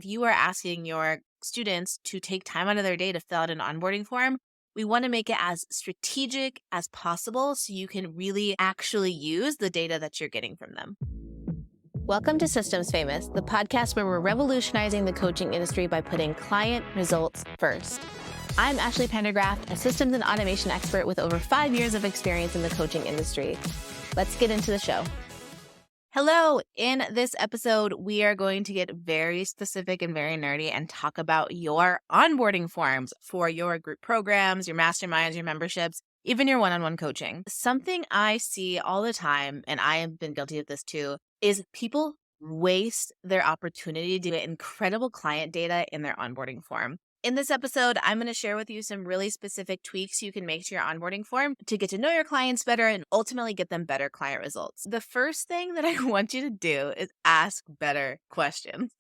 if you are asking your students to take time out of their day to fill out an onboarding form, we want to make it as strategic as possible so you can really actually use the data that you're getting from them. Welcome to Systems Famous, the podcast where we're revolutionizing the coaching industry by putting client results first. I'm Ashley Pendergraft, a systems and automation expert with over 5 years of experience in the coaching industry. Let's get into the show. Hello. In this episode, we are going to get very specific and very nerdy and talk about your onboarding forms for your group programs, your masterminds, your memberships, even your one-on-one coaching. Something I see all the time, and I have been guilty of this too, is people waste their opportunity to get incredible client data in their onboarding form. In this episode, I'm going to share with you some really specific tweaks you can make to your onboarding form to get to know your clients better and ultimately get them better client results. The first thing that I want you to do is ask better questions.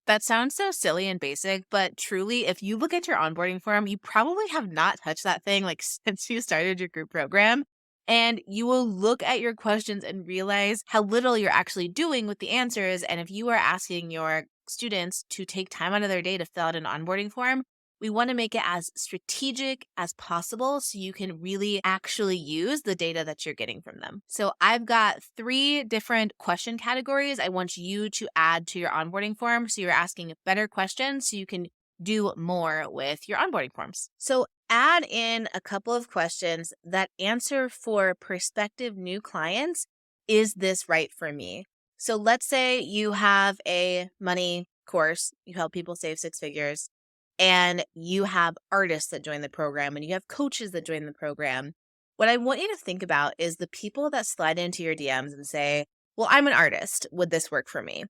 That sounds so silly and basic, but truly, if you look at your onboarding form, you probably have not touched that thing since you started your group program. And you will look at your questions and realize how little you're actually doing with the answers. And if you are asking your students to take time out of their day to fill out an onboarding form, we want to make it as strategic as possible so you can really actually use the data that you're getting from them. So I've got 3 different question categories I want you to add to your onboarding form so you're asking better questions so you can do more with your onboarding forms. So add in a couple of questions that answer for prospective new clients. Is this right for me? So let's say you have a money course, you help people save 6 figures, and you have artists that join the program and you have coaches that join the program. What I want you to think about is the people that slide into your DMs and say, well, I'm an artist. Would this work for me?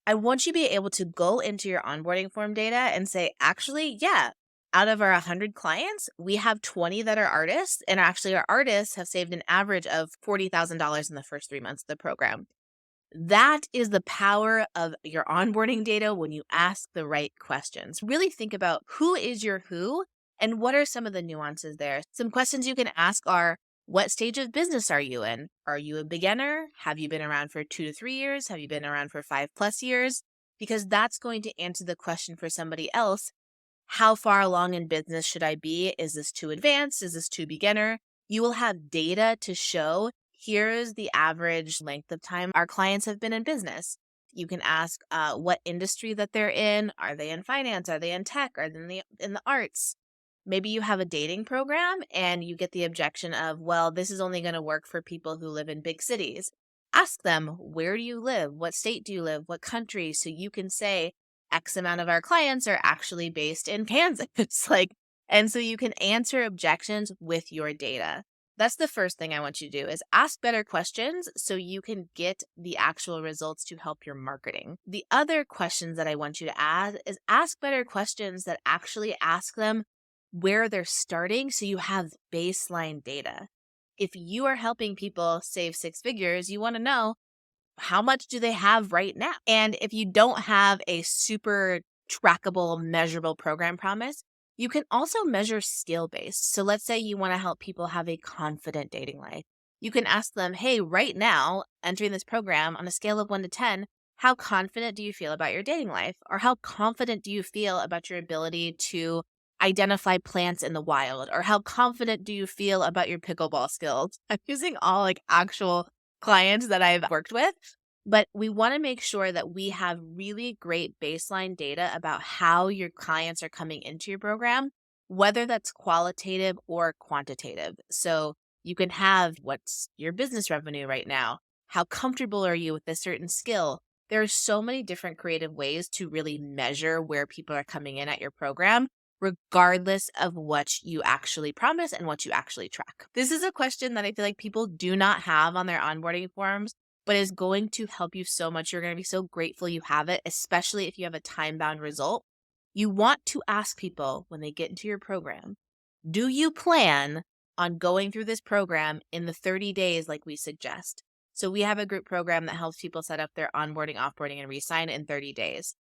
I want you to be able to go into your onboarding form data and say, actually, yeah, out of our 100 clients, we have 20 that are artists. And actually, our artists have saved an average of $40,000 in the first 3 months of the program. That is the power of your onboarding data when you ask the right questions. Really think about who is your who and what are some of the nuances there. Some questions you can ask are, what stage of business are you in? Are you a beginner? Have you been around for 2 to 3 years? Have you been around for 5+ years? Because that's going to answer the question for somebody else. How far along in business should I be? Is this too advanced? Is this too beginner? You will have data to show here's the average length of time our clients have been in business. You can ask what industry that they're in. Are they in finance? Are they in tech? Are they in the arts? Maybe you have a dating program and you get the objection of, well, this is only going to work for people who live in big cities. Ask them, where do you live? What state do you live? What country? So you can say X amount of our clients are actually based in Kansas. And so you can answer objections with your data. That's the first thing I want you to do is ask better questions so you can get the actual results to help your marketing. The other questions that I want you to add is ask better questions that actually ask them where they're starting so you have baseline data. If you are helping people save 6 figures, you want to know how much do they have right now? And if you don't have a super trackable, measurable program promise, you can also measure skill-based. So let's say you want to help people have a confident dating life. You can ask them, hey, right now, entering this program on a scale of 1 to 10, how confident do you feel about your dating life? Or how confident do you feel about your ability to identify plants in the wild? Or how confident do you feel about your pickleball skills? I'm using all actual clients that I've worked with. But we want to make sure that we have really great baseline data about how your clients are coming into your program, whether that's qualitative or quantitative. So you can have what's your business revenue right now? How comfortable are you with a certain skill? There are so many different creative ways to really measure where people are coming in at your program, regardless of what you actually promise and what you actually track. This is a question that I feel like people do not have on their onboarding forms, but is going to help you so much. You're going to be so grateful you have it, especially if you have a time-bound result. You want to ask people when they get into your program, do you plan on going through this program in the 30 days like we suggest? So we have a group program that helps people set up their onboarding, offboarding, and resign in 30 days.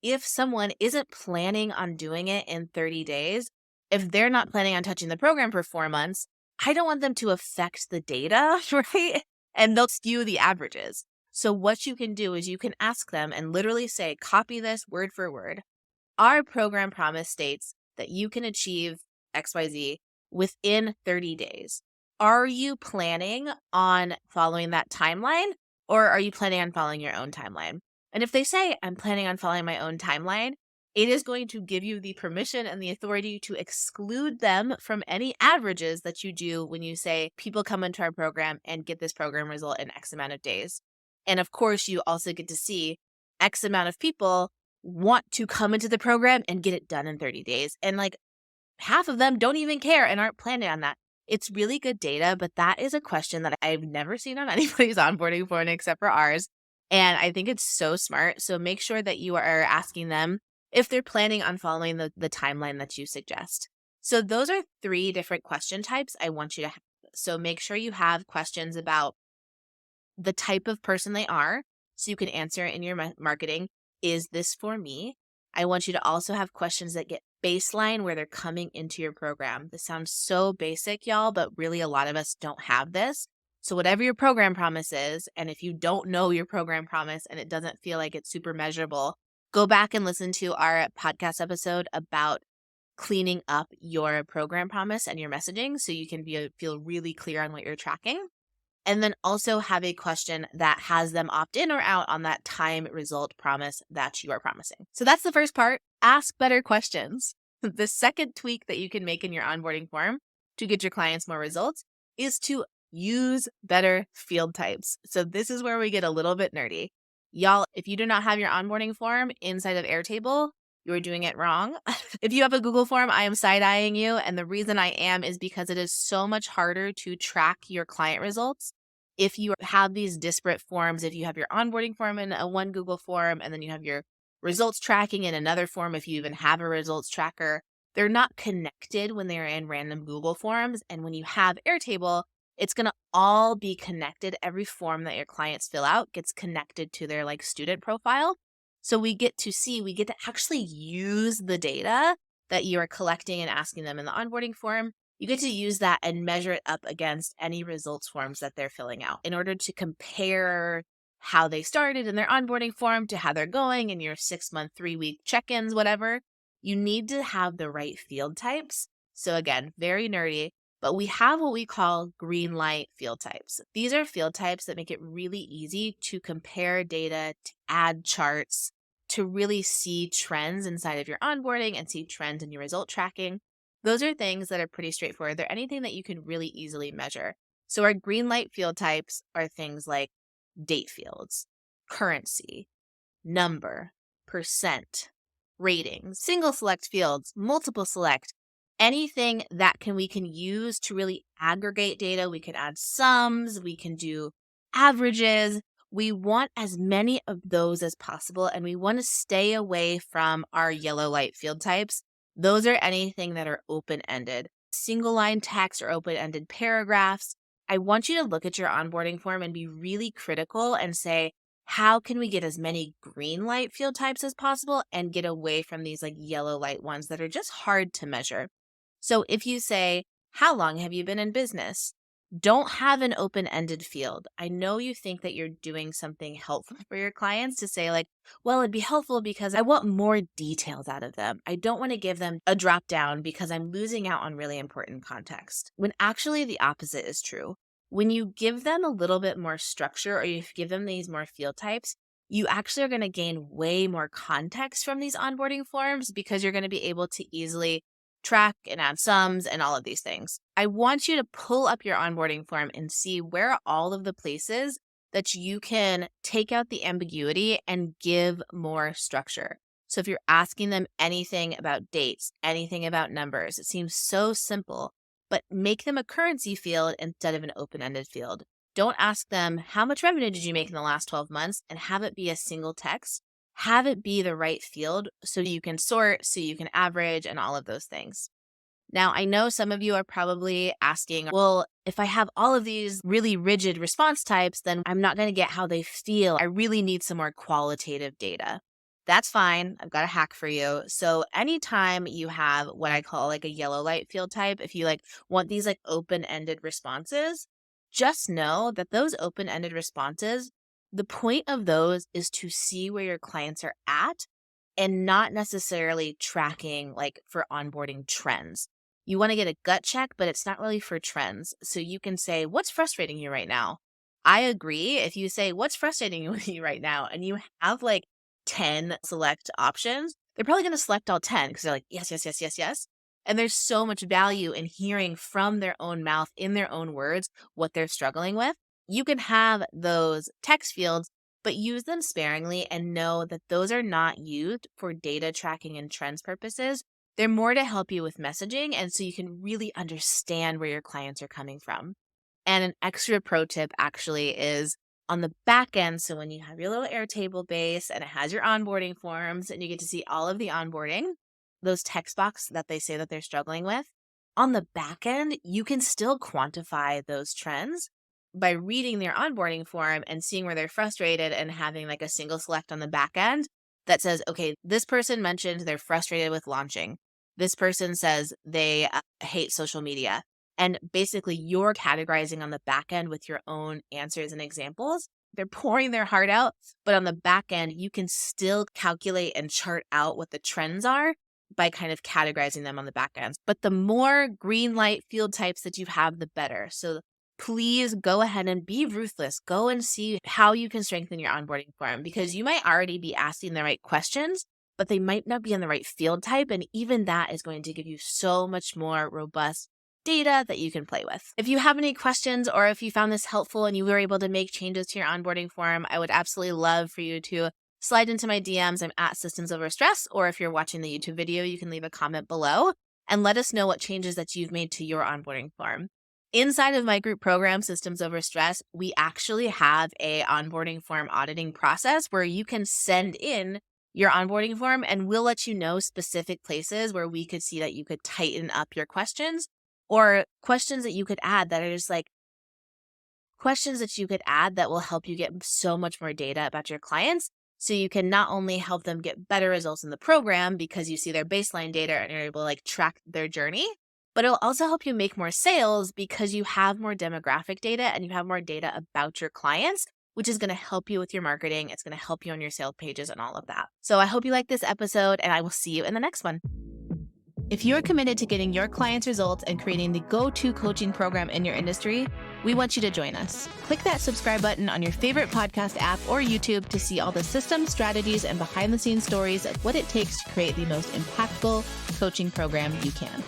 If someone isn't planning on doing it in 30 days, if they're not planning on touching the program for 4 months, I don't want them to affect the data, right? And they'll skew the averages. So what you can do is you can ask them and literally say, copy this word for word. our program promise states that you can achieve XYZ within 30 days. Are you planning on following that timeline, or are you planning on following your own timeline? And if they say, I'm planning on following my own timeline, it is going to give you the permission and the authority to exclude them from any averages that you do when you say people come into our program and get this program result in X amount of days. And of course, you also get to see X amount of people want to come into the program and get it done in 30 days. And like half of them don't even care and aren't planning on that. It's really good data, but that is a question that I've never seen on anybody's onboarding form except for ours. And I think it's so smart. So make sure that you are asking them if they're planning on following the timeline that you suggest. So those are 3 different question types I want you to have. So make sure you have questions about the type of person they are, so you can answer in your marketing. Is this for me? I want you to also have questions that get baseline where they're coming into your program. This sounds so basic, y'all, but really a lot of us don't have this. So whatever your program promise is, and if you don't know your program promise and it doesn't feel like it's super measurable, go back and listen to our podcast episode about cleaning up your program promise and your messaging so you can feel really clear on what you're tracking. And then also have a question that has them opt in or out on that time result promise that you are promising. So that's the first part. Ask better questions. The second tweak that you can make in your onboarding form to get your clients more results is to use better field types. So this is where we get a little bit nerdy. Y'all, if you do not have your onboarding form inside of Airtable, you're doing it wrong. If you have a Google form, I am side-eyeing you. And the reason I am is because it is so much harder to track your client results. If you have these disparate forms, if you have your onboarding form in one Google form, and then you have your results tracking in another form, if you even have a results tracker, they're not connected when they're in random Google forms. And when you have Airtable, it's going to all be connected. Every form that your clients fill out gets connected to their student profile. So we get to actually use the data that you are collecting and asking them in the onboarding form. You get to use that and measure it up against any results forms that they're filling out in order to compare how they started in their onboarding form to how they're going in your 6-month, 3-week check-ins, whatever. You need to have the right field types. So again, very nerdy, but we have what we call green light field types. These are field types that make it really easy to compare data, to add charts, to really see trends inside of your onboarding and see trends in your result tracking. Those are things that are pretty straightforward. They're anything that you can really easily measure. So our green light field types are things like date fields, currency, number, percent, rating, single select fields, multiple select, anything that we can use to really aggregate data. We can add sums, we can do averages. We want as many of those as possible, and we want to stay away from our yellow light field types. Those are anything that are open-ended. Single line text or open-ended paragraphs. I want you to look at your onboarding form and be really critical and say, how can we get as many green light field types as possible and get away from these yellow light ones that are just hard to measure? So if you say, how long have you been in business? Don't have an open-ended field. I know you think that you're doing something helpful for your clients to say well, it'd be helpful because I want more details out of them. I don't want to give them a drop down because I'm losing out on really important context. When actually the opposite is true. When you give them a little bit more structure or you give them these more field types, you actually are going to gain way more context from these onboarding forms because you're going to be able to easily track and add sums and all of these things. I want you to pull up your onboarding form and see where are all of the places that you can take out the ambiguity and give more structure. So if you're asking them anything about dates, anything about numbers, it seems so simple, but make them a currency field instead of an open-ended field. Don't ask them, how much revenue did you make in the last 12 months? And have it be a single text. Have it be the right field so you can sort, so you can average, and all of those things. Now, I know some of you are probably asking, well, if I have all of these really rigid response types, then I'm not going to get how they feel. I really need some more qualitative data. That's fine. I've got a hack for you. So anytime you have what I call a yellow light field type, if you want these open-ended responses, just know that those open-ended responses, the point of those is to see where your clients are at and not necessarily tracking like for onboarding trends. You want to get a gut check, but it's not really for trends. So you can say, what's frustrating you right now? I agree. If you say, what's frustrating you right now? And you have like 10 select options, they're probably going to select all 10 because they're like, yes, yes, yes, yes, yes. And there's so much value in hearing from their own mouth, in their own words, what they're struggling with. You can have those text fields, but use them sparingly and know that those are not used for data tracking and trends purposes. They're more to help you with messaging, and so you can really understand where your clients are coming from. And an extra pro tip actually is on the back end. So when you have your little Airtable base and it has your onboarding forms and you get to see all of the onboarding, those text box that they say that they're struggling with, on the back end, you can still quantify those trends by reading their onboarding form and seeing where they're frustrated and having like a single select on the back end that says, okay, this person mentioned they're frustrated with launching. This person says they hate social media. And basically, you're categorizing on the back end with your own answers and examples. They're pouring their heart out, but on the back end, you can still calculate and chart out what the trends are by kind of categorizing them on the back end. But the more green light field types that you have, the better. So please go ahead and be ruthless. Go and see how you can strengthen your onboarding form, because you might already be asking the right questions, but they might not be in the right field type. And even that is going to give you so much more robust data that you can play with. If you have any questions or if you found this helpful and you were able to make changes to your onboarding form, I would absolutely love for you to slide into my DMs. I'm at Systems Over Stress, or if you're watching the YouTube video, you can leave a comment below and let us know what changes that you've made to your onboarding form. Inside of my group program, Systems Over Stress, we actually have a onboarding form auditing process where you can send in your onboarding form and we'll let you know specific places where we could see that you could tighten up your questions, or questions that you could add that are just like questions that you could add that will help you get so much more data about your clients. So you can not only help them get better results in the program because you see their baseline data and you're able to like track their journey, but it'll also help you make more sales because you have more demographic data and you have more data about your clients, which is going to help you with your marketing. It's going to help you on your sales pages and all of that. So I hope you like this episode and I will see you in the next one. If you're committed to getting your clients results and creating the go-to coaching program in your industry, we want you to join us. Click that subscribe button on your favorite podcast app or YouTube to see all the systems, strategies, and behind-the-scenes stories of what it takes to create the most impactful coaching program you can.